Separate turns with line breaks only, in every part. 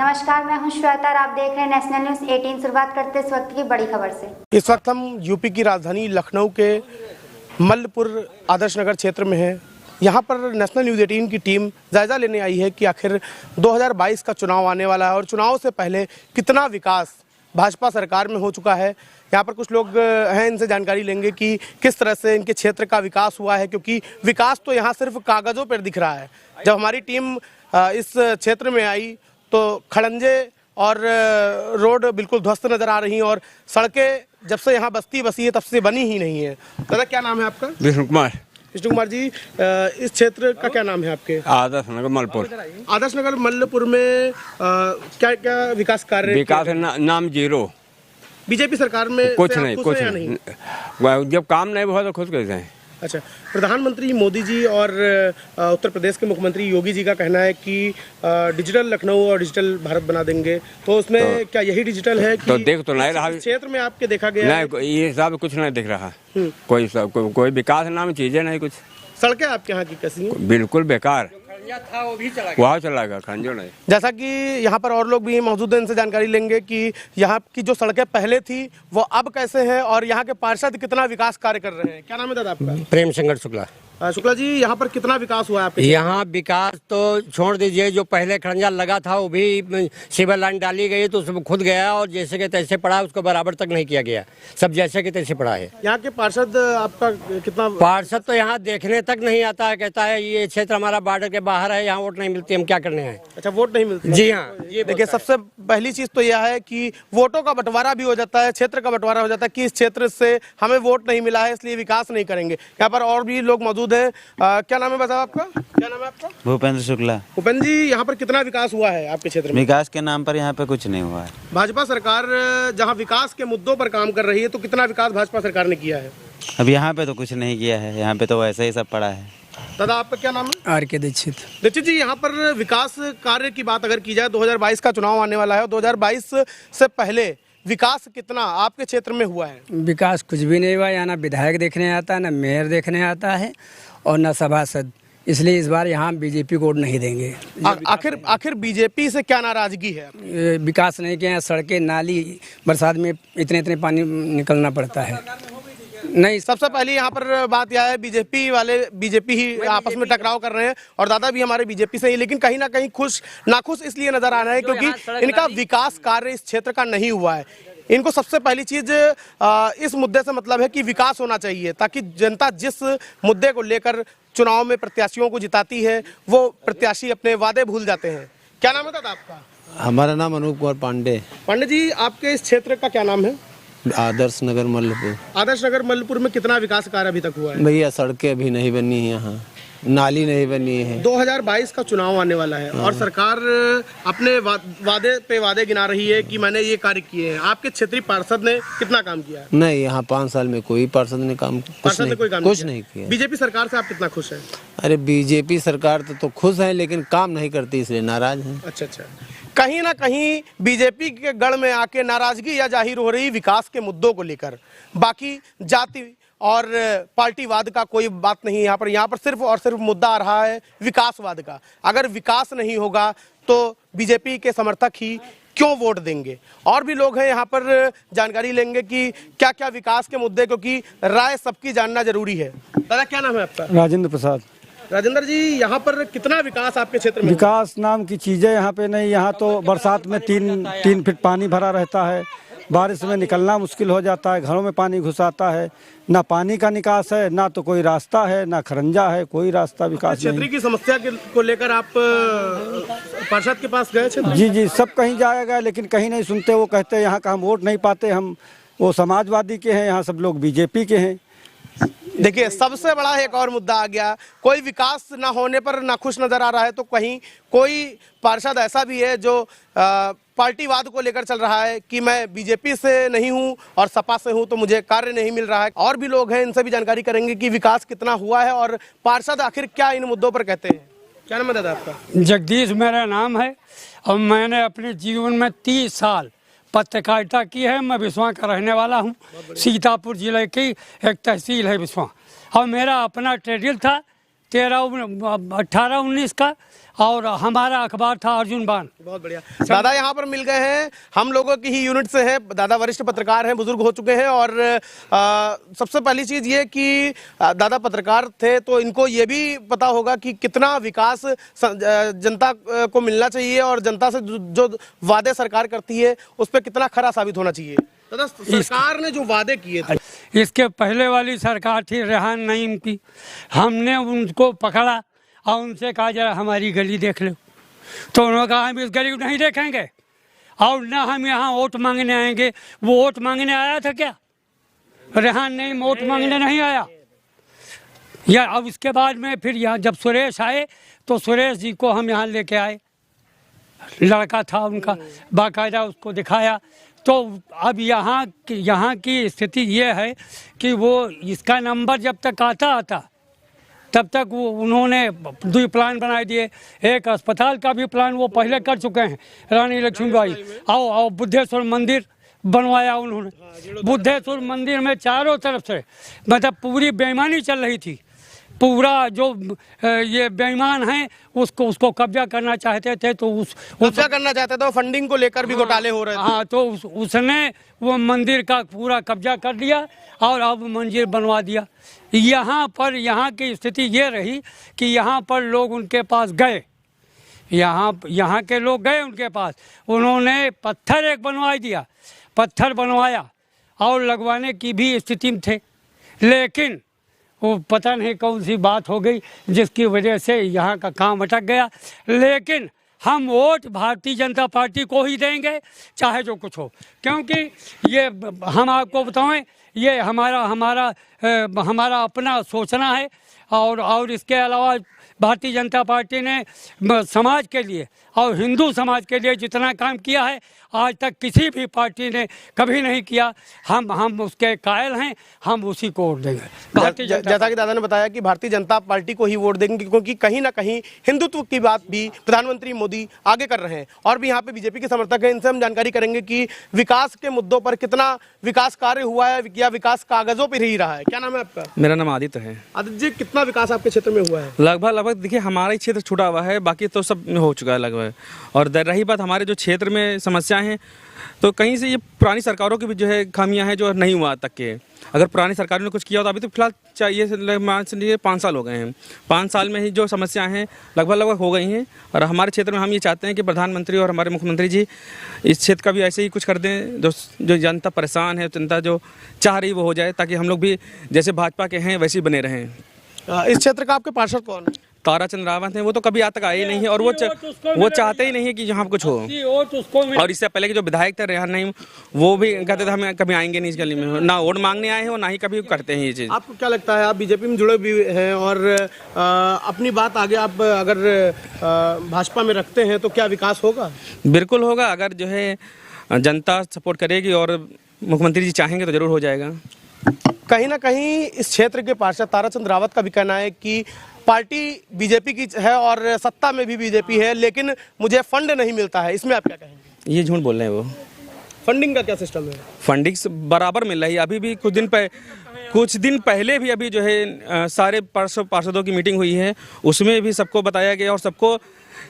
नमस्कार, मैं हूं श्वेता और आप देख रहे हैं नेशनल न्यूज 18। शुरुआत करते हैं इस वक्त की बड़ी खबर से।
इस वक्त हम यूपी की राजधानी लखनऊ के मल्लपुर आदर्श नगर क्षेत्र में हैं। यहाँ पर नेशनल न्यूज 18 की टीम जायजा लेने आई है कि आखिर 2022 का चुनाव आने वाला है और चुनाव से पहले कितना विकास भाजपा सरकार में हो चुका है। यहाँ पर कुछ लोग हैं, इनसे जानकारी लेंगे कि किस तरह से इनके क्षेत्र का विकास हुआ है, क्योंकि विकास तो यहाँ सिर्फ कागज़ों पर दिख रहा है। जब हमारी टीम इस क्षेत्र में आई तो खड़ंजे और रोड बिल्कुल ध्वस्त नजर आ रही हैं और सड़कें जब से यहाँ बस्ती बसी है तब से बनी ही नहीं है। दादा, क्या नाम है आपका?
विष्णु कुमार।
विष्णु कुमार जी, इस क्षेत्र का क्या नाम है आपके?
आदर्श नगर मलपुर।
आदर्श नगर मल्लपुर में क्या क्या विकास कार्य?
विकास नाम जीरो।
बीजेपी सरकार में
कुछ नहीं। जब काम नहीं हुआ तो खुद कैसे हैं?
अच्छा, प्रधानमंत्री मोदी जी और उत्तर प्रदेश के मुख्यमंत्री योगी जी का कहना है कि डिजिटल लखनऊ और डिजिटल भारत बना देंगे, तो उसमें क्या यही डिजिटल है कि
तो देख तो नहीं रहा
क्षेत्र में आपके देखा गया?
नहीं, ये सब कुछ नहीं दिख रहा। कोई विकास नाम चीजें नहीं। कुछ
सड़कें आपके यहाँ की कैसी हैं?
बिल्कुल बेकार। वहाँ चला गया खंजो नहीं।
जैसा कि यहाँ पर और लोग भी मौजूद हैं, इनसे जानकारी लेंगे कि यहाँ की जो सड़कें पहले थी वो अब कैसे हैं और यहाँ के पार्षद कितना विकास कार्य कर रहे हैं। क्या नाम है दादा आपका?
प्रेम शंकर शुक्ला।
शुक्ला जी, यहाँ पर कितना विकास हुआ है आपके?
यहाँ विकास तो छोड़ दीजिए, जो पहले खड़ंजा लगा था वो भी सिविल लाइन डाली गई तो उसमें खुद गया और जैसे के तैसे पड़ा, उसको बराबर तक नहीं किया गया। सब जैसे के तैसे पड़ा है।
यहाँ के पार्षद आपका कितना?
पार्षद तो यहाँ देखने तक नहीं आता है, कहता है ये क्षेत्र हमारा बॉर्डर के बाहर है, यहाँ वोट नहीं मिलती, हम क्या करने हैं।
अच्छा, वोट नहीं मिलती?
जी हाँ। ये
देखिए, सबसे पहली चीज तो यह है कि वोटों का बंटवारा भी हो जाता है, क्षेत्र का बंटवारा हो जाता है कि इस क्षेत्र से हमें वोट नहीं मिला है इसलिए विकास नहीं करेंगे। यहाँ पर और भी लोग मौजूद हैं। क्या नाम है बताओ आपका? क्या नाम है आपका?
भूपेंद्र शुक्ला।
भूपेंद्र जी, यहाँ पर कितना विकास हुआ है आपके क्षेत्र में?
विकास के नाम पर यहाँ पे कुछ नहीं हुआ है।
भाजपा सरकार जहाँ विकास के मुद्दों पर काम कर रही है, तो कितना विकास भाजपा सरकार ने किया है?
अब यहाँ पे तो कुछ नहीं किया है, यहाँ पे तो वैसे ही सब पड़ा है।
दादा, आपका क्या नाम है?
आर के दीक्षित।
दीक्षित जी, यहाँ पर विकास कार्य की बात अगर की जाए, 2022 का चुनाव आने वाला है, 2022 से पहले विकास कितना आपके क्षेत्र में हुआ है?
विकास कुछ भी नहीं हुआ। यहाँ ना विधायक देखने आता है, ना मेयर देखने आता है और ना सभासद। इसलिए इस बार यहाँ बीजेपी को वोट नहीं देंगे।
आखिर बीजेपी से क्या नाराजगी है?
विकास नहीं किया। सड़कें, नाली, बरसात में इतने पानी निकलना पड़ता है। नहीं,
सबसे पहले यहाँ पर बात यह है, बीजेपी ही आपस में टकराव कर रहे हैं और दादा भी हमारे बीजेपी से ही, लेकिन कहीं ना कहीं नाखुश इसलिए नजर आ रहा है क्योंकि इनका विकास कार्य इस क्षेत्र का नहीं हुआ है। इनको सबसे पहली चीज इस मुद्दे से मतलब है कि विकास होना चाहिए, ताकि जनता जिस मुद्दे को लेकर चुनाव में प्रत्याशियों को जिताती है वो प्रत्याशी अपने वादे भूल जाते हैं। क्या नाम है दादा आपका?
हमारा नाम अनूप कुमार पांडे।
पांडे जी, आपके इस क्षेत्र का क्या नाम है?
आदर्श नगर मल्लपुर।
आदर्श नगर मल्लपुर में कितना विकास कार्य अभी तक हुआ है?
भैया, सड़कें अभी नहीं बनी है, यहाँ नाली नहीं बनी है।
2022 का चुनाव आने वाला है और सरकार अपने वादे पे वादे गिना रही है कि मैंने ये कार्य किए हैं। आपके क्षेत्रीय पार्षद ने कितना काम किया है?
नहीं, यहाँ 5 साल में कोई पार्षद ने कुछ नहीं किया।
बीजेपी सरकार से आप कितना खुश हैं?
अरे, बीजेपी सरकार तो खुश है, लेकिन काम नहीं करती इसलिए नाराज है।
अच्छा, कहीं ना कहीं बीजेपी के गढ़ में आके नाराजगी या जाहिर हो रही विकास के मुद्दों को लेकर। बाकी जाति और पार्टीवाद का कोई बात नहीं है यहाँ पर सिर्फ और सिर्फ मुद्दा आ रहा है विकासवाद का। अगर विकास नहीं होगा तो बीजेपी के समर्थक ही क्यों वोट देंगे? और भी लोग हैं यहाँ पर, जानकारी लेंगे कि क्या क्या विकास के मुद्दे, क्योंकि राय सबकी जानना जरूरी है। दादा, क्या नाम है आपका?
राजेंद्र प्रसाद।
राजेंद्र जी, यहाँ पर कितना विकास आपके क्षेत्र में?
विकास नाम की चीजें यहाँ पे नहीं। यहाँ तो बरसात में 3 फीट पानी भरा रहता है, बारिश में निकलना मुश्किल हो जाता है, घरों में पानी घुस आता है, ना पानी का निकास है, ना तो कोई रास्ता है, ना खरंजा है, कोई रास्ता विकास नहीं।
क्षेत्र की समस्या को लेकर आप पार्षद के पास गए थे?
जी, सब कहीं जाएगा लेकिन कहीं नहीं सुनते। वो कहते हैं यहाँ का हम वोट नहीं पाते, हम वो समाजवादी के हैं, यहाँ सब लोग बीजेपी के हैं।
देखिए, सबसे बड़ा एक और मुद्दा आ गया, कोई विकास ना होने पर नाखुश नजर आ रहा है, तो कहीं कोई पार्षद ऐसा भी है जो पार्टीवाद को लेकर चल रहा है कि मैं बीजेपी से नहीं हूं और सपा से हूं तो मुझे कार्य नहीं मिल रहा है। और भी लोग हैं, इनसे भी जानकारी करेंगे कि विकास कितना हुआ है और पार्षद आखिर क्या इन मुद्दों पर कहते हैं। क्या नाम है दादा आपका?
जगदीश मेरा नाम है और मैंने अपने जीवन में 30 साल पत्रकारिता की है। मैं बिस्वा का रहने वाला हूँ। सीतापुर जिले की एक तहसील है बिस्वा और मेरा अपना ट्रेडिल था 18-19 का, और हमारा अखबार था अर्जुन बाण।
बहुत बढ़िया। दादा यहाँ पर मिल गए हैं, हम लोगों की ही यूनिट से हैं। दादा वरिष्ठ पत्रकार हैं, बुजुर्ग हो चुके हैं, और सबसे पहली चीज ये कि दादा पत्रकार थे तो इनको ये भी पता होगा कि कितना विकास जनता को मिलना चाहिए और जनता से जो वादे सरकार करती है उस पर कितना खरा साबित होना चाहिए। दादा, सरकार ने जो वादे किए थे,
इसके पहले वाली सरकार थी रेहान नईम की, हमने उनको पकड़ा और उनसे कहा जरा हमारी गली देख लो, तो उन्होंने कहा हम इस गली को नहीं देखेंगे और ना हम यहाँ वोट मांगने आएंगे। वो वोट मांगने आया था क्या? रेहान नईम वोट मांगने नहीं आया। या अब इसके बाद में फिर यहाँ जब सुरेश आए तो सुरेश जी को हम यहाँ लेके आए, लड़का था उनका, बाकायदा उसको दिखाया। तो अब यहाँ की स्थिति ये है कि वो इसका नंबर जब तक आता तब तक वो उन्होंने 2 प्लान बना दिए। एक अस्पताल का भी प्लान वो पहले कर चुके हैं, रानी लक्ष्मीबाई। और बुद्धेश्वर मंदिर बनवाया उन्होंने। बुद्धेश्वर मंदिर में चारों तरफ से मतलब पूरी बेईमानी चल रही थी। पूरा जो ये बेईमान है उसको कब्जा करना चाहते थे, तो
कब्जा करना चाहते थे, फंडिंग को लेकर भी घोटाले हो रहे थे।
हाँ, तो उसने वो मंदिर का पूरा कब्जा कर लिया और अब मंदिर बनवा दिया। यहाँ की स्थिति ये रही कि यहाँ पर लोग उनके पास गए, यहाँ के लोग गए उनके पास, उन्होंने पत्थर एक बनवा दिया, पत्थर बनवाया और लगवाने की भी स्थिति में थे, लेकिन वो पता नहीं कौन सी बात हो गई जिसकी वजह से यहाँ का काम अटक गया। लेकिन हम वोट भारतीय जनता पार्टी को ही देंगे, चाहे जो कुछ हो, क्योंकि ये हम आपको बताएं, ये हमारा अपना सोचना है। और इसके अलावा भारतीय जनता पार्टी ने समाज के लिए और हिंदू समाज के लिए जितना काम किया है आज तक किसी भी पार्टी ने कभी नहीं किया। हम उसके कायल हैं, हम उसी को वोट देंगे।
जैसा कि दादा ने बताया कि भारतीय जनता पार्टी को ही वोट देंगे, क्योंकि कहीं ना कहीं हिंदुत्व की बात भी प्रधानमंत्री मोदी आगे कर रहे हैं। और भी यहाँ पे बीजेपी के समर्थक हैं, इनसे हम जानकारी करेंगे कि विकास के मुद्दों पर कितना विकास कार्य हुआ है या विकास कागजों पर ही रहा है। क्या नाम है आपका?
मेरा नाम आदित्य है।
आदित्य जी, कितना विकास आपके क्षेत्र में हुआ है?
लगभग देखिए, हमारा ही क्षेत्र छूटा हुआ है, बाकी तो सब हो चुका है लगभग। और रही बात हमारे जो क्षेत्र में समस्याएं हैं, तो कहीं से ये पुरानी सरकारों की भी जो है खामियां हैं जो नहीं हुआ तक के। अगर पुरानी सरकारों ने कुछ किया तो अभी तो फिलहाल चाहिए मान लीजिए 5 साल हो गए हैं, 5 साल में ही जो समस्याएं हैं लगभग हो गई हैं। और हमारे क्षेत्र में हम ये चाहते हैं कि प्रधानमंत्री और हमारे मुख्यमंत्री जी इस क्षेत्र का भी ऐसे ही कुछ कर दें, जो जनता परेशान है, जनता जो चाह रही वो हो जाए, ताकि हम लोग भी जैसे भाजपा के हैं वैसे ही बने रहें।
इस क्षेत्र का आपके पार्षद कौन है?
ताराचंद रावत हैं, वो तो कभी आज तक आए ही नहीं है और वो चाहते ही नहीं है कि यहाँ कुछ हो। और इससे पहले के जो विधायक थे रेहान नईम, वो भी कहते थे हम कभी आएंगे नहीं इस गली में, ना वोट मांगने आए हैं और ना ही कभी करते हैं ये चीज़।
आपको क्या लगता है, आप बीजेपी में जुड़े भी हैं और अपनी बात आगे आप अगर भाजपा में रखते हैं तो क्या विकास होगा?
बिल्कुल होगा, अगर जो है जनता सपोर्ट करेगी और मुख्यमंत्री जी चाहेंगे तो जरूर हो जाएगा।
कहीं ना कहीं इस क्षेत्र के पार्षद ताराचंद रावत का भी कहना है कि पार्टी बीजेपी की है और सत्ता में भी बीजेपी है, लेकिन मुझे फंड नहीं मिलता है। इसमें आप क्या कहेंगे?
ये झूठ बोल रहे हैं वो।
फंडिंग का क्या सिस्टम है?
फंडिंग बराबर मिल रही है। अभी भी कुछ दिन पहले भी अभी जो है सारे पार्षदों की मीटिंग हुई है, उसमें भी सबको बताया गया और सबको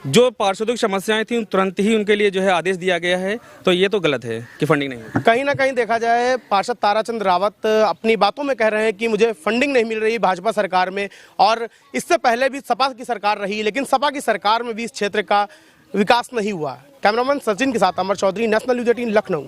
जो पार्षदों की समस्याएं थी तुरंत ही उनके लिए जो है आदेश दिया गया है। तो ये तो गलत है कि फंडिंग नहीं है।
कहीं ना कहीं देखा जाए, पार्षद ताराचंद रावत अपनी बातों में कह रहे हैं कि मुझे फंडिंग नहीं मिल रही भाजपा सरकार में, और इससे पहले भी सपा की सरकार रही, लेकिन सपा की सरकार में भी इस क्षेत्र का विकास नहीं हुआ। कैमरामैन सचिन के साथ अमर चौधरी, नेशनल न्यूज़ 18 लखनऊ।